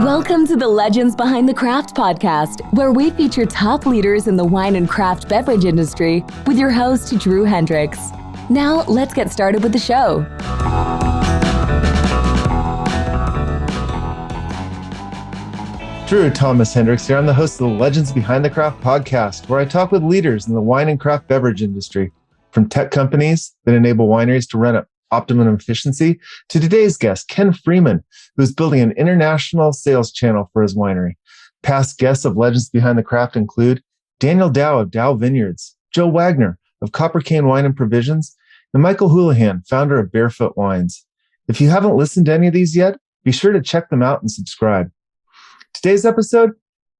Welcome to the Legends Behind the Craft podcast, where we feature top leaders in the wine and craft beverage industry with your host, Drew Hendricks. Now, let's get started with the show. Drew Thomas Hendricks here. I'm the host of the Legends Behind the Craft podcast, where I talk with leaders in the wine and craft beverage industry, from tech companies that enable wineries to run at optimum efficiency to today's guest, Ken Freeman, who's building an international sales channel for his winery. Past guests of Legends Behind the Craft include Daniel Dow of Dow Vineyards, Joe Wagner of Copper Cane Wine and Provisions, and Michael Houlihan, founder of Barefoot Wines. If you haven't listened to any of these yet, be sure to check them out and subscribe. Today's episode,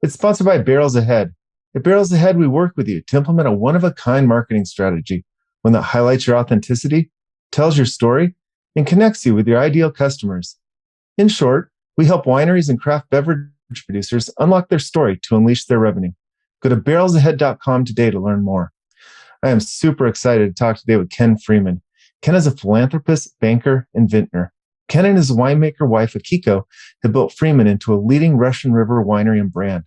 it's sponsored by Barrels Ahead. At Barrels Ahead, we work with you to implement a one-of-a-kind marketing strategy, one that highlights your authenticity, tells your story, and connects you with your ideal customers. In short, we help wineries and craft beverage producers unlock their story to unleash their revenue. Go to barrelsahead.com today to learn more. I am super excited to talk today with Ken Freeman. Ken is a philanthropist, banker, and vintner. Ken and his winemaker wife, Akiko, have built Freeman into a leading Russian River winery and brand.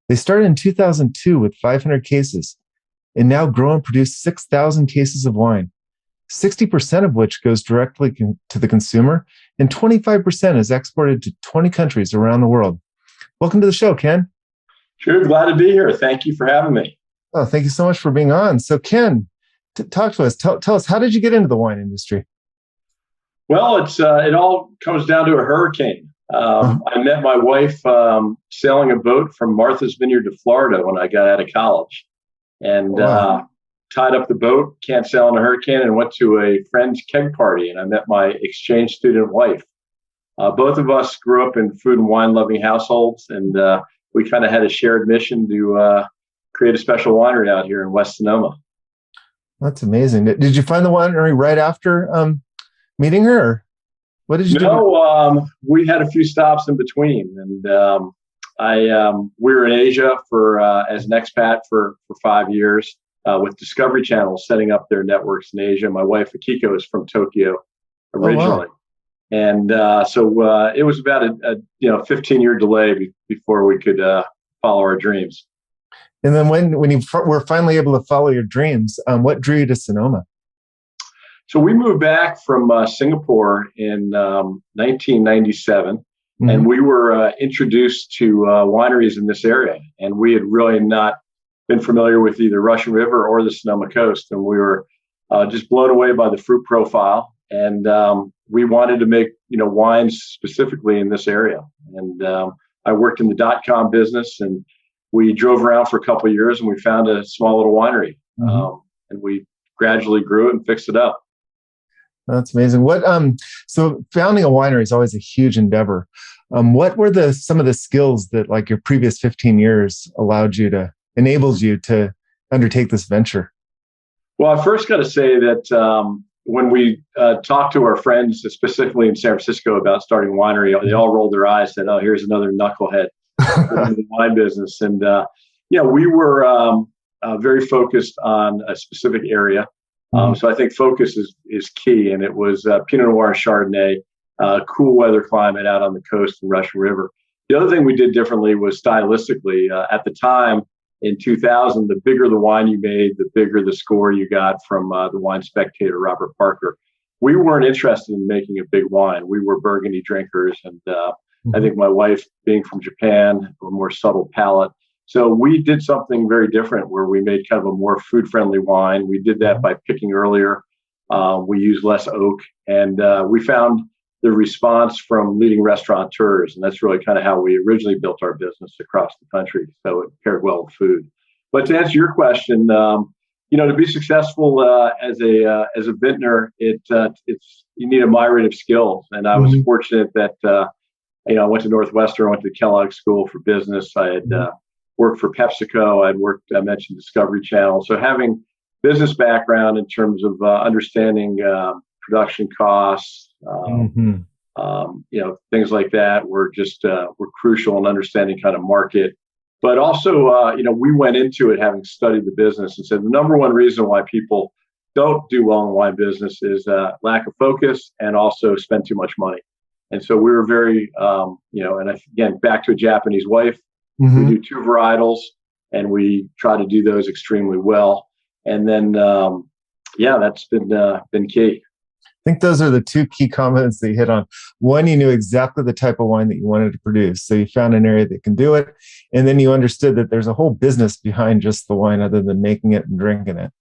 They started in 2002 with 500 cases and now grow and produce 6,000 cases of wine, 60% of which goes directly to the consumer, and 25% is exported to 20 countries around the world. Welcome to the show, Ken. Sure, glad to be here. Thank you for having me. Oh, thank you so much for being on. So, Ken, talk to us. Tell us, how did you get into the wine industry? Well, it all comes down to a hurricane. I met my wife sailing a boat from Martha's Vineyard to Florida when I got out of college, and tied up the boat, can't sail in a hurricane, and went to a friend's keg party, and I met my exchange student wife. Both of us grew up in food and wine loving households, and we kind of had a shared mission to create a special winery out here in West Sonoma. That's amazing. Did you find the winery right after meeting her, or what did you do? No, we had a few stops in between, and we were in Asia for as an expat for 5 years. With Discovery Channel setting up their networks in Asia. My wife, Akiko, is from Tokyo originally. Oh, wow. And so it was about a 15-year delay before we could follow our dreams. And then when you were finally able to follow your dreams, what drew you to Sonoma? So we moved back from Singapore in 1997, and we were introduced to wineries in this area. And we had really not been familiar with either Russian River or the Sonoma coast, and we were just blown away by the fruit profile. And we wanted to make wines specifically in this area. And I worked in the .com business, and we drove around for a couple of years, and we found a small little winery, and we gradually grew it and fixed it up. That's amazing. So founding a winery is always a huge endeavor. What were some of the skills that, like, your previous 15 years enables you to undertake this venture? Well, I first got to say that when we talked to our friends, specifically in San Francisco, about starting a winery, they all rolled their eyes and said, "Oh, here's another knucklehead in the wine business." And we were very focused on a specific area. So I think focus is key, and it was Pinot Noir and Chardonnay, cool weather climate out on the coast of Russian River. The other thing we did differently was stylistically. At the time, in 2000, the bigger the wine you made, the bigger the score you got from the wine spectator, Robert Parker. We weren't interested in making a big wine. We were Burgundy drinkers. And I think my wife, being from Japan, a more subtle palate. So we did something very different where we made kind of a more food-friendly wine. We did that by picking earlier. We used less oak. And we found the response from leading restaurateurs. And that's really kind of how we originally built our business across the country. So it paired well with food. But to answer your question, to be successful as a vintner, it's you need a myriad of skills. And I was fortunate that I went to Northwestern, I went to Kellogg School for Business. I had worked for PepsiCo. I mentioned Discovery Channel. So having business background in terms of understanding production costs, things like that were crucial in understanding kind of market. But also, we went into it having studied the business and said the number one reason why people don't do well in the wine business is lack of focus and also spend too much money. And so we were very, and again, back to a Japanese wife, we do 2 varietals and we try to do those extremely well. And then, that's been key. I think those are the 2 key comments that you hit on. One, you knew exactly the type of wine that you wanted to produce. So you found an area that can do it. And then you understood that there's a whole business behind just the wine other than making it and drinking it.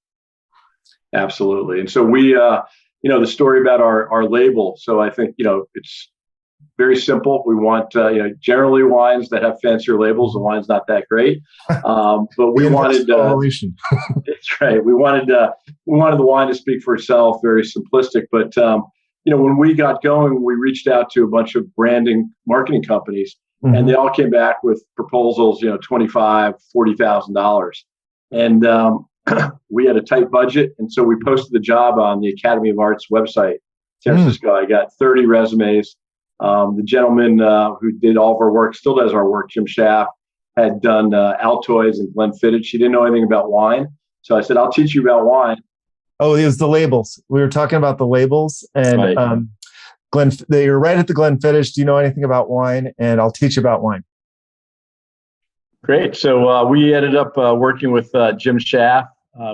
Absolutely. And so we, the story about our label. So I think, it's very simple. We want, generally wines that have fancier labels, the wine's not that great. But we wanted, that's right. We wanted the wine to speak for itself, very simplistic. But, when we got going, we reached out to a bunch of branding marketing companies and they all came back with proposals, $25,000, $40,000. And, we had a tight budget. And so we posted the job on the Academy of Arts website, San Francisco. I got 30 resumes. The gentleman who did all of our work, still does our work, Jim Schaff, had done Altoids and Glenfiddich. He didn't know anything about wine. So I said, I'll teach you about wine. Oh, it was the labels. We were talking about the labels. And right. You're right at the Glenfiddich. Do you know anything about wine? And I'll teach you about wine. Great. So we ended up working with Jim Schaff,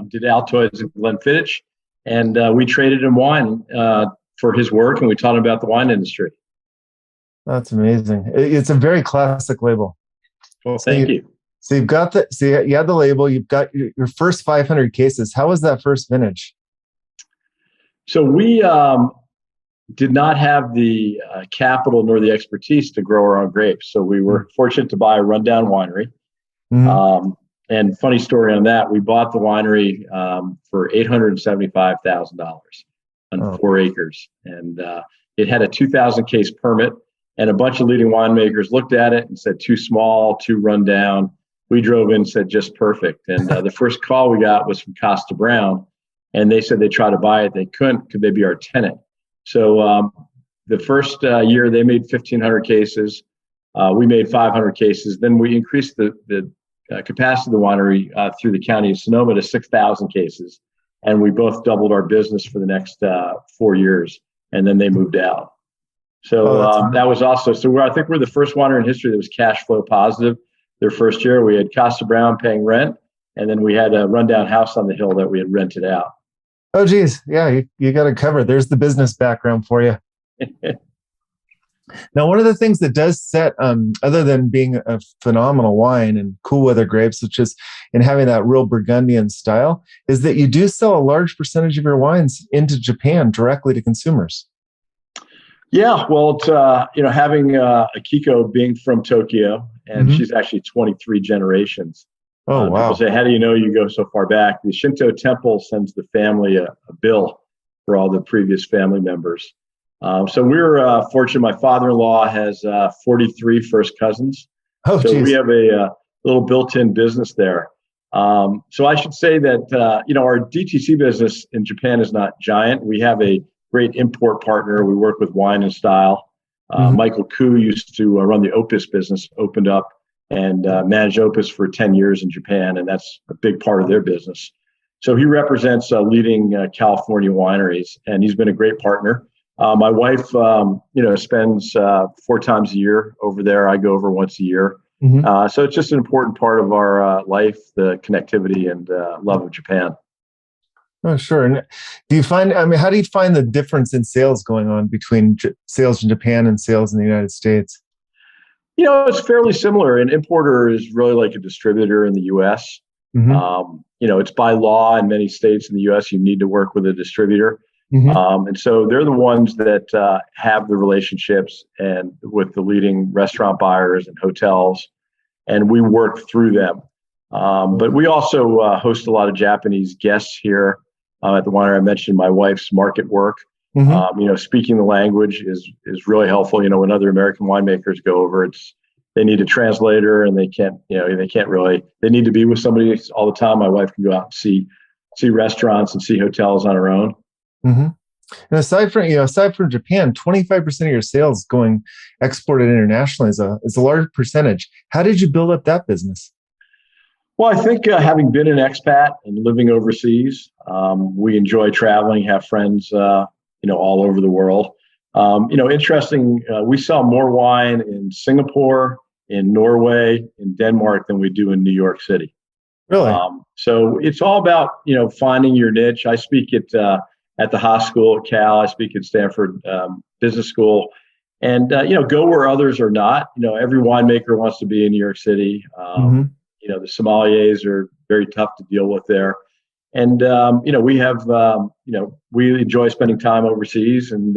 did Altoids and Glenfiddich. And we traded him wine for his work. And we taught him about the wine industry. That's amazing. It's a very classic label. Well, thank you. So you've got you had the label, you've got your first 500 cases. How was that first vintage? So we did not have the capital nor the expertise to grow our own grapes. So we were fortunate to buy a rundown winery. And funny story on that, we bought the winery for $875,000 on 4 acres. And it had a 2,000 case permit. And a bunch of leading winemakers looked at it and said, too small, too run down. We drove in and said, just perfect. And the first call we got was from Costa Brown. And they said they tried to buy it. They couldn't. Could they be our tenant? So the first year they made 1,500 cases. We made 500 cases. Then we increased the capacity of the winery through the county of Sonoma to 6,000 cases. And we both doubled our business for the next 4 years. And then they moved out. So that was also, I think we're the first winery in history that was cash flow positive. Their first year, we had Costa Brown paying rent, and then we had a rundown house on the hill that we had rented out. Oh, geez. Yeah, you got it covered. There's the business background for you. Now, one of the things that does set, other than being a phenomenal wine and cool weather grapes, which is in having that real Burgundian style, is that you do sell a large percentage of your wines into Japan directly to consumers. Yeah, well, it's, having Akiko being from Tokyo, and she's actually 23 generations. Oh, wow. People say, how do you know you go so far back? The Shinto temple sends the family a bill for all the previous family members. So we're fortunate. My father-in-law has 43 first cousins. Oh, so geez. we have a little built-in business there. So I should say that, our DTC business in Japan is not giant. We have a great import partner. We work with Wine and Style. Michael Koo used to run the Opus business, opened up and managed Opus for 10 years in Japan, and that's a big part of their business. So he represents leading California wineries, and he's been a great partner. My wife, spends 4 times a year over there. I go over once a year. So it's just an important part of our life, the connectivity and love of Japan. Oh, sure. And do you find, how do you find the difference in sales going on between sales in Japan and sales in the United States? It's fairly similar. An importer is really like a distributor in the U.S. It's by law in many states in the U.S. you need to work with a distributor. And so they're the ones that have the relationships and with the leading restaurant buyers and hotels, and we work through them. But we also host a lot of Japanese guests here at the winery. I mentioned my wife's market work. Speaking the language is really helpful. When other American winemakers go over, they need a translator, and they need to be with somebody all the time. My wife can go out and see restaurants and see hotels on her own. And aside from Japan, 25% of your sales going exported internationally is a large percentage. How did you build up that business? Well, I think having been an expat and living overseas, We enjoy traveling, have friends, all over the world. Interesting. We sell more wine in Singapore, in Norway, in Denmark than we do in New York City. Really? So it's all about, finding your niche. I speak at the Haas School at Cal. I speak at Stanford Business School, and go where others are not. Every winemaker wants to be in New York City. The sommeliers are very tough to deal with there, and we have we enjoy spending time overseas, and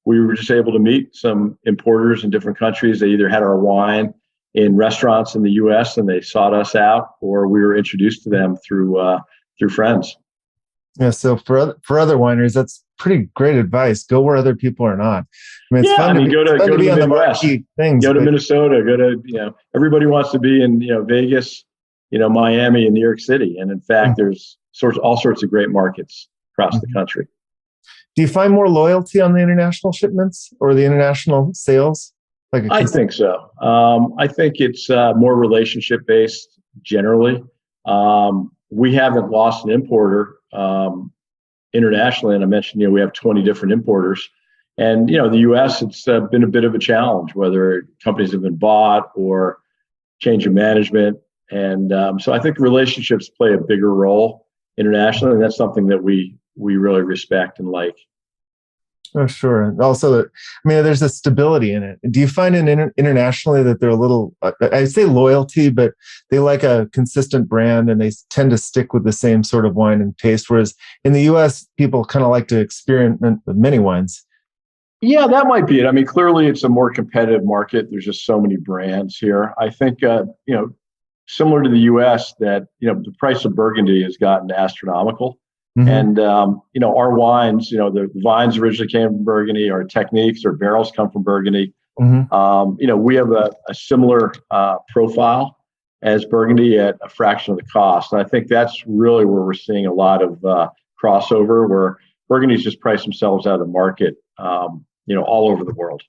we were just able to meet some importers in different countries. They either had our wine in restaurants in the U.S. and they sought us out, or we were introduced to them through friends. Yeah. So for other wineries, that's pretty great advice. Go where other people are not. I mean, it's fun to go to be the on the Midwest. Things, go to Minnesota. Go to everybody wants to be in Vegas, Miami, and New York City. And in fact, there's all sorts of great markets across the country. Do you find more loyalty on the international shipments or the international sales? I think so. I think it's more relationship based generally. We haven't lost an importer internationally, and I mentioned we have 20 different importers, and the U.S. it's been a bit of a challenge whether companies have been bought or change of management, and so I think relationships play a bigger role internationally, and that's something that we really respect and like. Oh, sure. And also, there's a stability in it. Do you find internationally that they're a little, I say loyalty, but they like a consistent brand and they tend to stick with the same sort of wine and taste? Whereas in the U.S., people kind of like to experiment with many wines. Yeah, that might be it. Clearly it's a more competitive market. There's just so many brands here. I think, similar to the U.S., that, the price of Burgundy has gotten astronomical. And, our wines, the vines originally came from Burgundy, our techniques, our barrels come from Burgundy. We have a similar profile as Burgundy at a fraction of the cost. And I think that's really where we're seeing a lot of crossover, where Burgundy's just priced themselves out of the market, all over the world.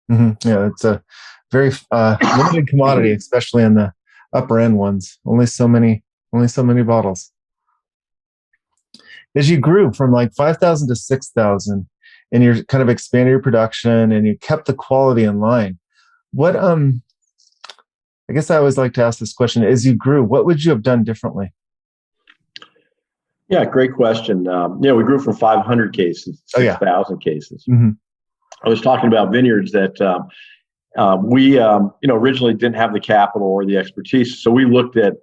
Yeah, it's a very limited commodity, especially in the upper end ones. Only so many bottles. As you grew from like 5,000 to 6,000 and you're kind of expanded your production and you kept the quality in line, what, I guess I always like to ask this question, as you grew, what would you have done differently? Yeah, great question. We grew from 500 cases to 6,000 cases. I was talking about vineyards that we originally didn't have the capital or the expertise. So we looked at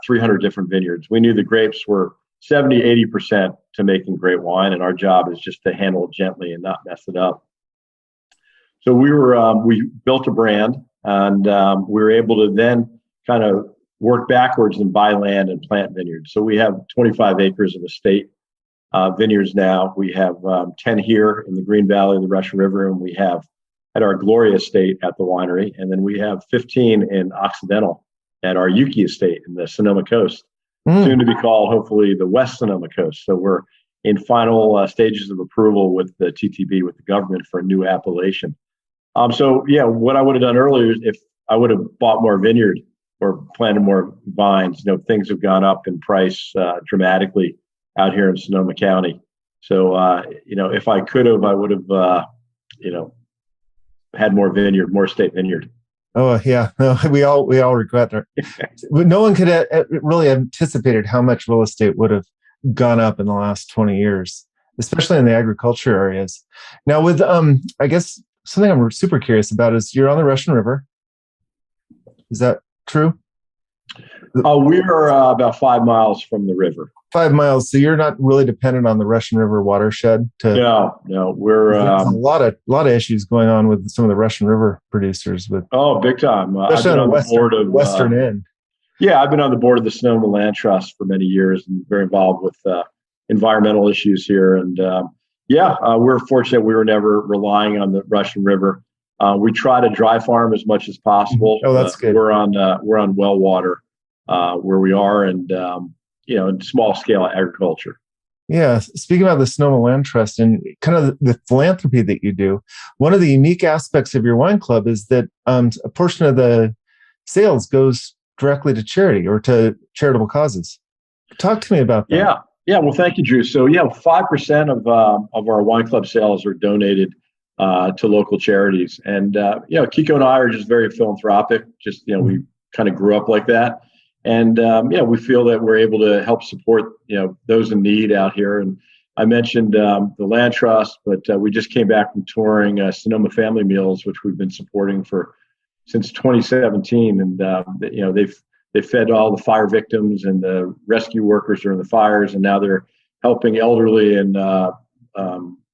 300 different vineyards. We knew the grapes were 70, 80% to making great wine. And our job is just to handle it gently and not mess it up. So we built a brand, and we were able to then kind of work backwards and buy land and plant vineyards. So we have 25 acres of estate vineyards now. We have 10 here in the Green Valley of the Russian River, and we have at our Gloria estate at the winery. And then we have 15 in Occidental at our Yuki estate in the Sonoma coast. Soon to be called, hopefully, the West Sonoma coast. So we're in final stages of approval with the TTB, with the government, for a new appellation. What I would have done earlier is if I would have bought more vineyard or planted more vines, things have gone up in price dramatically out here in Sonoma County. So, if I could have, I would have, had more vineyard, more state vineyard. Oh yeah, no, we all regret that. No one could have really anticipated how much real estate would have gone up in the last 20 years, especially in the agriculture areas. Now, with I guess something I'm super curious about is you're on the Russian River. Is that true? We are about 5 miles from the river. 5 miles, so you're not really dependent on the Russian River watershed. No, we're there's a lot of issues going on with some of the Russian River producers. Big time. Especially on the western end. Yeah, I've been on the board of the Sonoma Land Trust for many years and very involved with environmental issues here. And we're fortunate we were never relying on the Russian River. We try to dry farm as much as possible. Oh, that's good. We're on well water where we are, and in small scale agriculture. Yeah. Speaking about the Sonoma Land Trust and kind of the philanthropy that you do, one of the unique aspects of your wine club is that a portion of the sales goes directly to charity or to charitable causes. Talk to me about that. Yeah. Yeah, well, thank you, Drew. So, 5% of our wine club sales are donated to local charities, and Akiko and I are just very philanthropic. Just we kind of grew up like that, and we feel that we're able to help support those in need out here. And I mentioned the Land Trust, but we just came back from touring Sonoma Family Meals, which we've been supporting since 2017, and they fed all the fire victims and the rescue workers during the fires, and now they're helping elderly and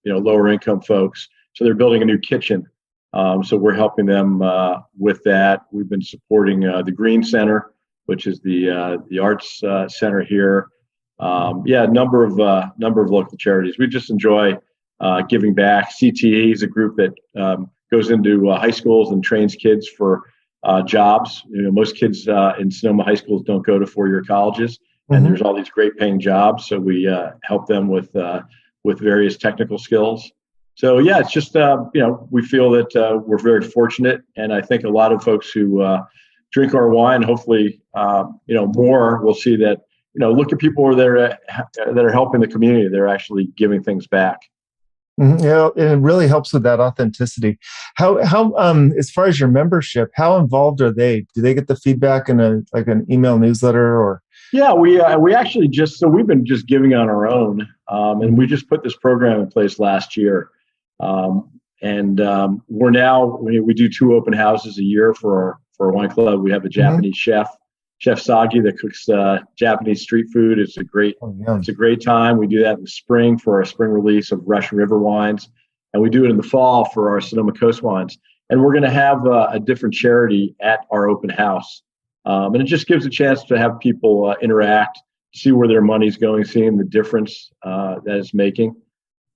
lower income folks. So they're building a new kitchen. So we're helping them with that. We've been supporting the Green Center, which is the arts center here. A number of local charities. We just enjoy giving back. CTE is a group that goes into high schools and trains kids for jobs. Most kids in Sonoma high schools don't go to four-year colleges, and there's all these great paying jobs. So we help them with various technical skills. So it's just we feel that we're very fortunate, and I think a lot of folks who drink our wine, hopefully more, will see that look at people that are helping the community. They're actually giving things back. Yeah, and it really helps with that authenticity. How as far as your membership, how involved are they? Do they get the feedback in an email newsletter or? Yeah, we actually we've been just giving on our own, and we just put this program in place last year, and we're now we do 2 open houses a year for our wine club. We have a Japanese chef Sagi, that cooks Japanese street food. It's a great time. We do that in the spring for our spring release of Russian River wines, and we do it in the fall for our Sonoma Coast wines. And we're going to have a different charity at our open house, and it just gives a chance to have people interact, see where their money's going, seeing the difference that it's making.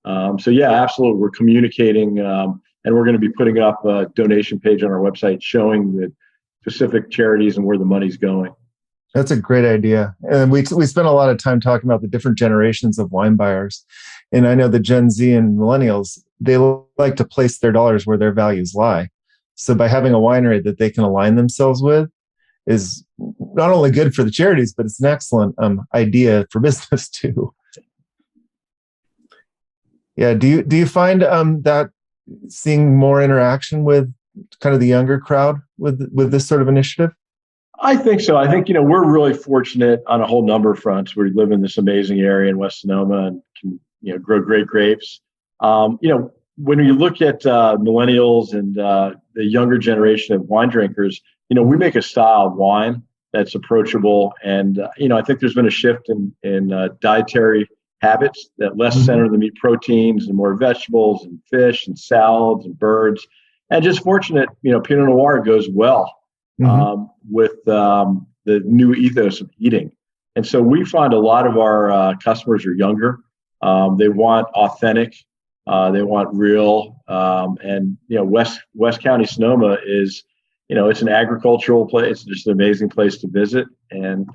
Absolutely, we're communicating, and we're going to be putting up a donation page on our website showing the specific charities and where the money's going. That's a great idea. And we spent a lot of time talking about the different generations of wine buyers. And I know the Gen Z and millennials, they like to place their dollars where their values lie. So by having a winery that they can align themselves with is not only good for the charities, but it's an excellent idea for business too. Yeah. Do you find that seeing more interaction with kind of the younger crowd with this sort of initiative? I think so. I think, we're really fortunate on a whole number of fronts. We live in this amazing area in West Sonoma and can, grow great grapes. When you look at millennials and the younger generation of wine drinkers, we make a style of wine that's approachable. And, I think there's been a shift in dietary habits that less center the meat proteins and more vegetables and fish and salads and birds. And just fortunate, Pinot Noir goes well with the new ethos of eating. And so we find a lot of our customers are younger. They want authentic. They want real. And, West County Sonoma is, it's an agricultural place. It's just an amazing place to visit. And,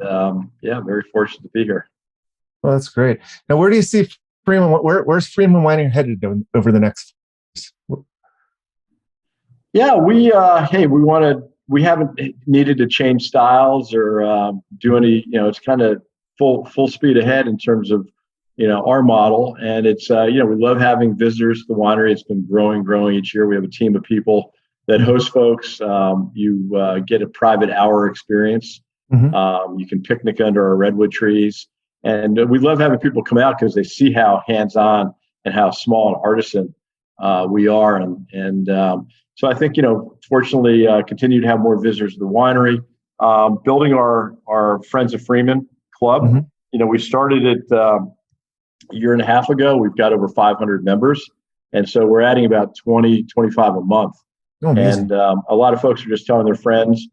very fortunate to be here. Well, that's great. Now, where do you see Freeman? Where's Freeman Winery headed over the next? Yeah, we haven't needed to change styles or do any, it's kind of full speed ahead in terms of, our model. And it's, we love having visitors to the winery. It's been growing each year. We have a team of people that host folks. You get a private hour experience. You can picnic under our redwood trees. And we love having people come out because they see how hands-on and how small and artisan we are. And so I think, fortunately, continue to have more visitors to the winery. Building our Friends of Freeman club. We started it a year and a half ago. We've got over 500 members. And so we're adding about 20, 25 a month. Oh, and a lot of folks are just telling their friends,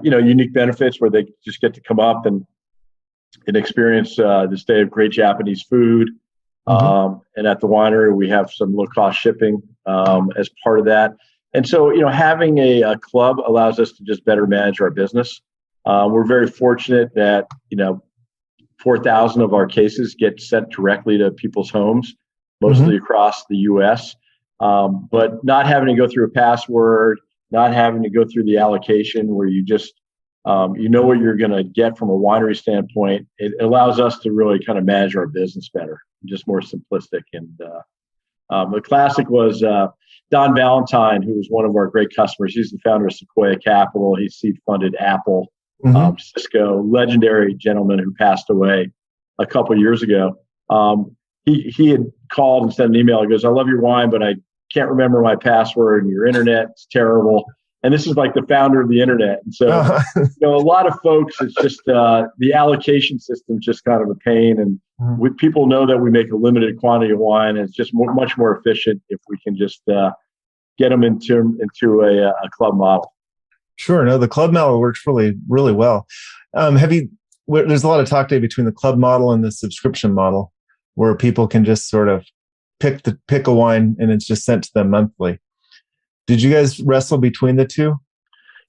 unique benefits where they just get to come up and experience this day of great Japanese food. And at the winery, we have some low-cost shipping as part of that. And so, having a club allows us to just better manage our business. We're very fortunate that, 4,000 of our cases get sent directly to people's homes, mostly across the U.S. But not having to go through a password, not having to go through the allocation where you just You know what you're going to get from a winery standpoint. It allows us to really kind of manage our business better, just more simplistic. And the classic was Don Valentine, who was one of our great customers. He's the founder of Sequoia Capital. He seed funded Apple, Cisco, legendary gentleman who passed away a couple of years ago. He had called and sent an email. He goes, "I love your wine, but I can't remember my password, and your internet's terrible." And this is like the founder of the internet. And so, a lot of folks, it's just the allocation system, just kind of a pain. And people know that we make a limited quantity of wine, and it's just much more efficient if we can just get them into a club model. Sure. No, the club model works really, really well. There's a lot of talk today between the club model and the subscription model, where people can just sort of pick a wine and it's just sent to them monthly. Did you guys wrestle between the two?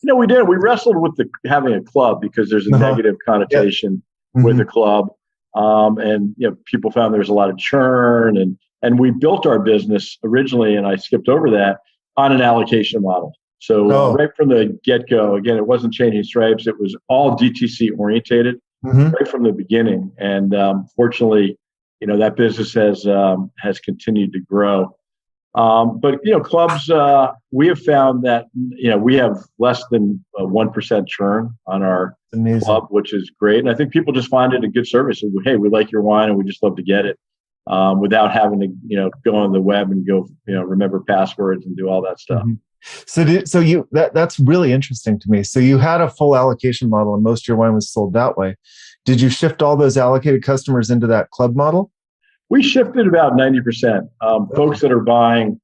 We did. We wrestled with having a club because there's a negative connotation with the club. And people found there was a lot of churn, and we built our business originally, and I skipped over that, on an allocation model. So right from the get-go, again, it wasn't changing stripes. It was all DTC orientated right from the beginning. And fortunately, that business has continued to grow. But clubs, we have found that we have less than 1% churn on our club, which is great. And I think people just find it a good service. Hey, we like your wine, and we just love to get it without having to go on the web and go remember passwords and do all that stuff. So that's really interesting to me. So you had a full allocation model, and most of your wine was sold that way. Did you shift all those allocated customers into that club model? We shifted about 90%. Folks that are buying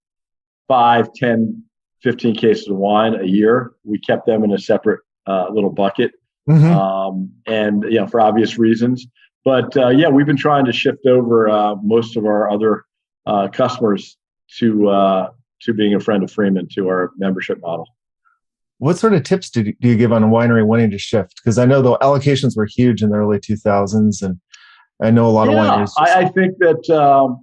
5, 10, 15 cases of wine a year, we kept them in a separate little bucket, and for obvious reasons. But we've been trying to shift over most of our other customers to being a friend of Freeman, to our membership model. What sort of tips do you give on a winery wanting to shift? Because I know the allocations were huge in the early 2000s, and I know a lot of wineries. I think that,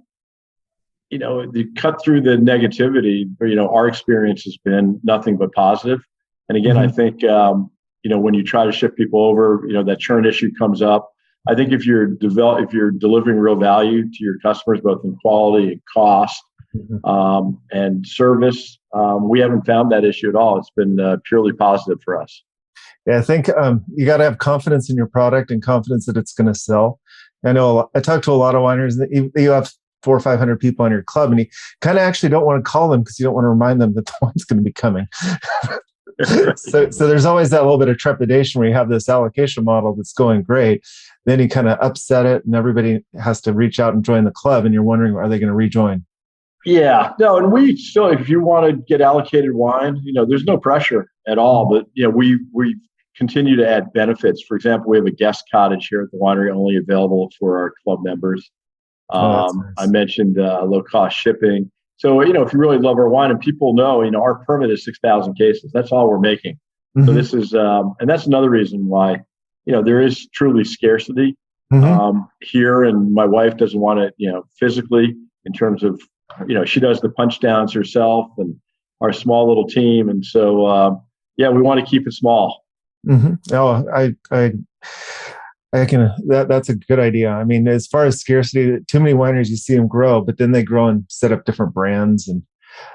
you cut through the negativity, our experience has been nothing but positive. And again, I think, when you try to shift people over, that churn issue comes up. I think if you're delivering real value to your customers, both in quality and cost, and service, we haven't found that issue at all. It's been purely positive for us. Yeah, I think you got to have confidence in your product and confidence that it's going to sell. I know I talk to a lot of wineries that you have 400 or 500 people on your club, and you kind of actually don't want to call them because you don't want to remind them that the wine's going to be coming. So there's always that little bit of trepidation where you have this allocation model that's going great. Then you kind of upset it, and everybody has to reach out and join the club, and you're wondering, are they going to rejoin? Yeah, no, and we still, if you want to get allocated wine, there's no pressure at all. But we continue to add benefits. For example, we have a guest cottage here at the winery, only available for our club members. Nice. I mentioned low-cost shipping. So, if you really love our wine, and people know, our permit is 6,000 cases. That's all we're making. So this is, and that's another reason why, there is truly scarcity here. And my wife doesn't want it, physically, in terms of, she does the punch downs herself and our small little team. And so, we want to keep it small. Oh, I can. That's a good idea. I mean, as far as scarcity, too many wineries, you see them grow, but then they grow and set up different brands. And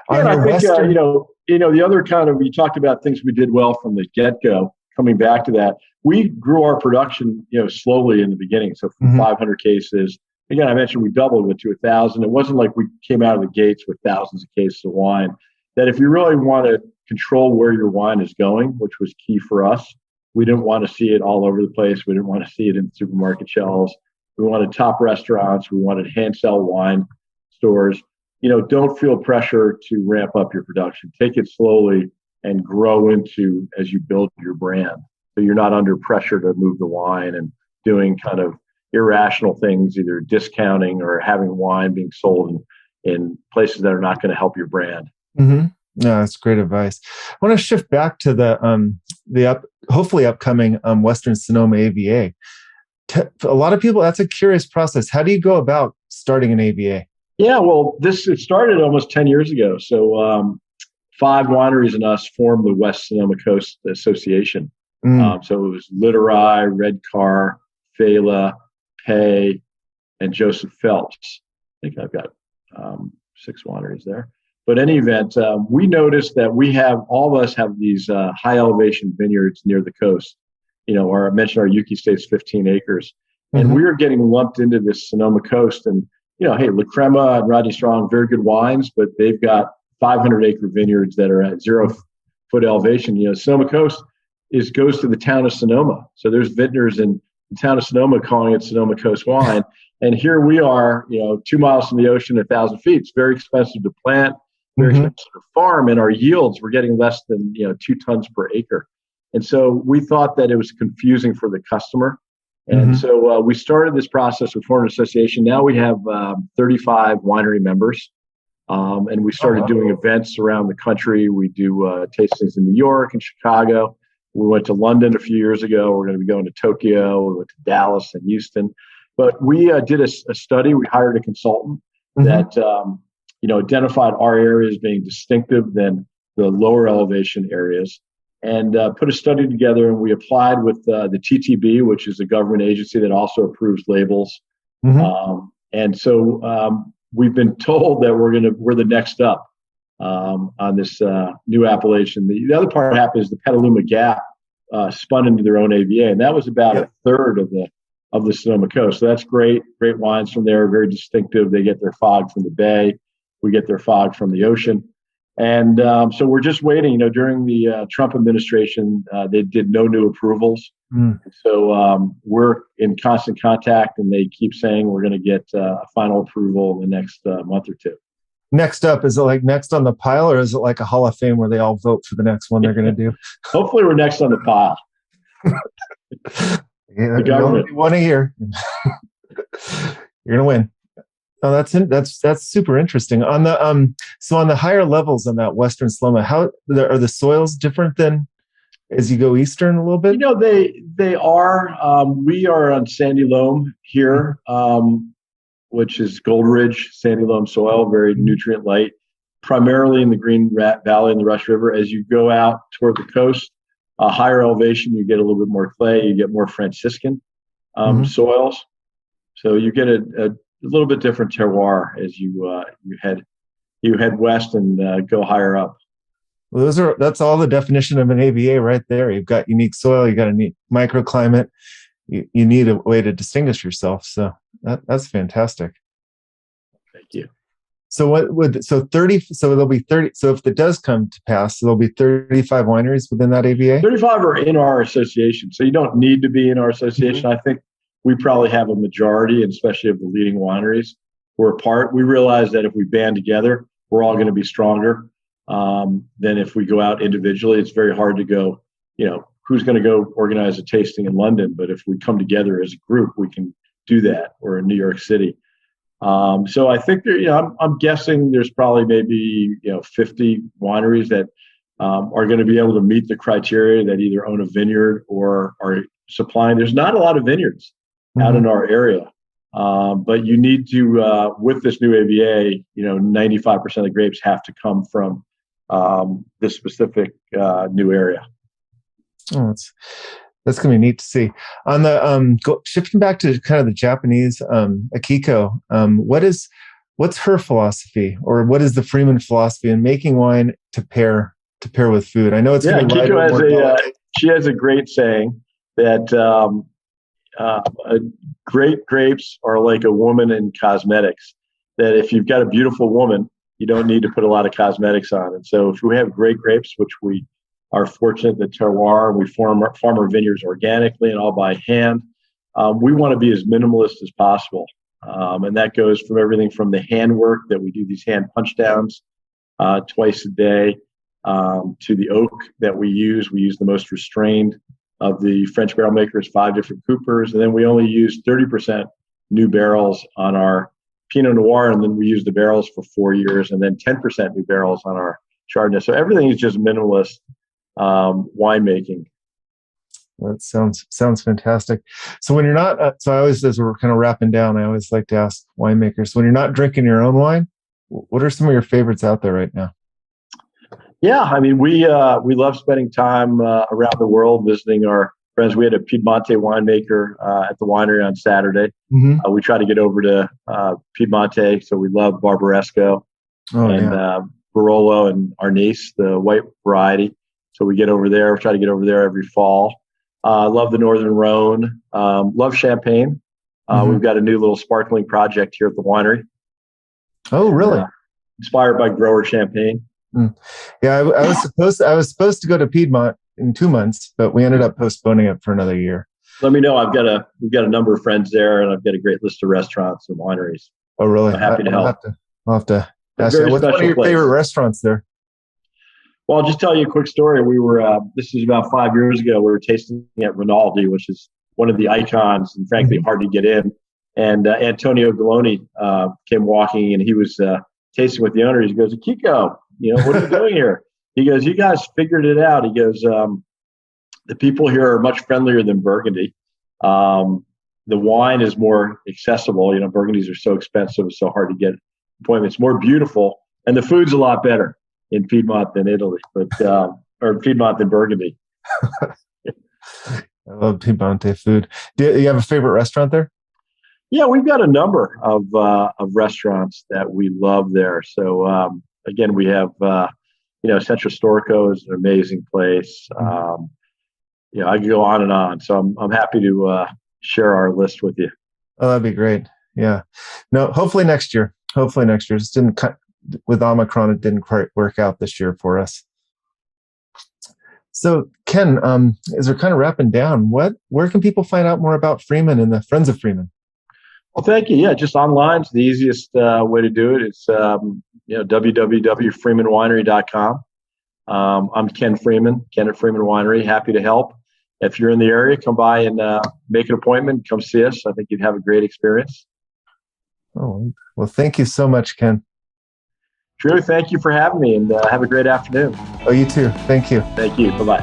I think the other kind of, you talked about things we did well from the get-go. Coming back to that, we grew our production, slowly in the beginning. So from 500 cases, again, I mentioned we doubled it to 1,000. It wasn't like we came out of the gates with thousands of cases of wine. That if you really want to control where your wine is going, which was key for us, we didn't want to see it all over the place. We didn't want to see it in supermarket shelves. We wanted top restaurants. We wanted hand sell wine stores. Don't feel pressure to ramp up your production. Take it slowly and grow into as you build your brand. So you're not under pressure to move the wine and doing kind of irrational things, either discounting or having wine being sold in places that are not going to help your brand. No, that's great advice. I want to shift back to the hopefully upcoming Western Sonoma AVA. A lot of people, that's a curious process. How do you go about starting an AVA? Yeah, well, it started almost 10 years ago. So 5 wineries and us formed the West Sonoma Coast Association. So it was Literai, Redcar, Fela, Pay, and Joseph Phelps. I think I've got 6 wineries there. But in any event, we noticed that all of us have these high elevation vineyards near the coast. I mentioned our Yuki State's 15 acres. And we are getting lumped into this Sonoma coast. And, hey, La Crema and Rodney Strong, very good wines, but they've got 500-acre vineyards that are at 0-foot elevation. Sonoma coast goes to the town of Sonoma. So there's vintners in the town of Sonoma calling it Sonoma Coast wine. And here we are, 2 miles from the ocean, 1,000 feet. It's very expensive to plant, very expensive to farm, and our yields were getting less than 2 tons per acre. And so we thought that it was confusing for the customer. And so we started this process with formed an association. Now we have 35 winery members. And we started doing events around the country. We do tastings in New York and Chicago. We went to London a few years ago. We're going to be going to Tokyo. We went to Dallas and Houston. But we did a study. We hired a consultant that identified our areas being distinctive than the lower elevation areas, and put a study together. And we applied with the TTB, which is a government agency that also approves labels. And so we've been told that we're the next up on this new appellation. The other part happened is the Petaluma Gap spun into their own AVA, and that was about a third of the Sonoma coast. So that's great wines from there, very distinctive. They get their fog from the bay. We get their fog from the ocean. And so we're just waiting. During the Trump administration, they did no new approvals. So we're in constant contact, and they keep saying we're going to get a final approval in the next month or two. Next up, is it like next on the pile, or is it like a Hall of Fame where they all vote for the next one they're going to do? Hopefully we're next on the pile. The government. One a year. You're going to win. Oh, that's super interesting. On the so on the higher levels on that Western Sonoma, how are the soils different than as you go eastern a little bit? They are. We are on sandy loam here, which is Gold Ridge sandy loam soil, very nutrient light, primarily in the Green Valley and the Rush River. As you go out toward the coast, higher elevation, you get a little bit more clay, you get more Franciscan soils. So you get a little bit different terroir as you head west and go higher up. Well, that's all the definition of an AVA right there. You've got unique soil, you got a neat microclimate. You need a way to distinguish yourself. So that's fantastic. Thank you. So there'll be 30. So if it does come to pass, there'll be 35 wineries within that AVA. 35 are in our association, so you don't need to be in our association. I think we probably have a majority, and especially of the leading wineries who are part. We realize that if we band together, we're all going to be stronger than if we go out individually. It's very hard to go, who's going to go organize a tasting in London? But if we come together as a group, we can do that, or in New York City. So I think I'm guessing there's probably maybe 50 wineries that are going to be able to meet the criteria that either own a vineyard or are supplying. There's not a lot of vineyards out in our area, but you need to with this new AVA, 95% of the grapes have to come from this specific new area. Oh, that's going to be neat to see. On the shifting back to kind of the Japanese Akiko, what's her philosophy, or what is the Freeman philosophy in making wine to pair with food? I know it's Akiko she has a great saying that great grapes are like a woman in cosmetics. That if you've got a beautiful woman, you don't need to put a lot of cosmetics on. And so if we have great grapes, which we are fortunate that terroir, we farm our vineyards organically and all by hand. We want to be as minimalist as possible. And that goes from everything from the handwork that we do these hand punch downs twice a day to the oak that we use. We use the most restrained of the French barrel makers, 5 different coopers. And then we only use 30% new barrels on our Pinot Noir. And then we use the barrels for 4 years, and then 10% new barrels on our Chardonnay. So everything is just minimalist winemaking. That sounds fantastic. So when you're not, so I always, as we're kind of wrapping down, I always like to ask winemakers, when you're not drinking your own wine, what are some of your favorites out there right now? Yeah, I mean, we love spending time around the world visiting our friends. We had a Piedmonte winemaker at the winery on Saturday. Mm-hmm. We try to get over to Piedmonte, so we love Barbaresco and Barolo and Arnis, the white variety. So we get over there. We try to get over there every fall. Love the Northern Rhone. Love Champagne. We've got a new little sparkling project here at the winery. Oh, really? Inspired by grower champagne. Mm. Yeah, I was supposed to go to Piedmont in 2 months, but we ended up postponing it for another year. Let me know. We've got a number of friends there, and I've got a great list of restaurants and wineries. Oh, really? I'm happy to help. I'll have to ask you. What's one of your favorite restaurants there? Well, I'll just tell you a quick story. We were, this is about 5 years ago, we were tasting at Rinaldi, which is one of the icons and frankly hard to get in. And Antonio Galoni came walking, and he was tasting with the owner. He goes, Akiko, what are you doing here? He goes, you guys figured it out. He goes, the people here are much friendlier than Burgundy. The wine is more accessible. Burgundies are so expensive, it's so hard to get appointments. More beautiful, and the food's a lot better in Piedmont than Italy, or Piedmont than Burgundy. I love Piemonte food. Do you have a favorite restaurant there? Yeah, we've got a number of restaurants that we love there. So again, we have Centro Storico is an amazing place. I could go on and on. So I'm happy to share our list with you. Oh, that'd be great. Yeah. No, hopefully next year. Just with Omicron, it didn't quite work out this year for us. So Ken, as we're kind of wrapping down, where can people find out more about Freeman and the Friends of Freeman? Well, thank you. Yeah, just online is the easiest way to do it. It's www.freemanwinery.com. I'm Ken Freeman, Ken at Freeman Winery. Happy to help. If you're in the area, come by and make an appointment. Come see us. I think you'd have a great experience. Oh, well, thank you so much, Ken. Drew, thank you for having me, and have a great afternoon. Oh, you too. Thank you. Thank you. Bye-bye.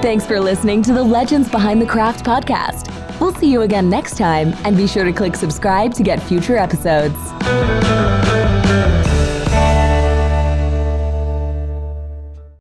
Thanks for listening to the Legends Behind the Craft podcast. We'll see you again next time, and be sure to click subscribe to get future episodes.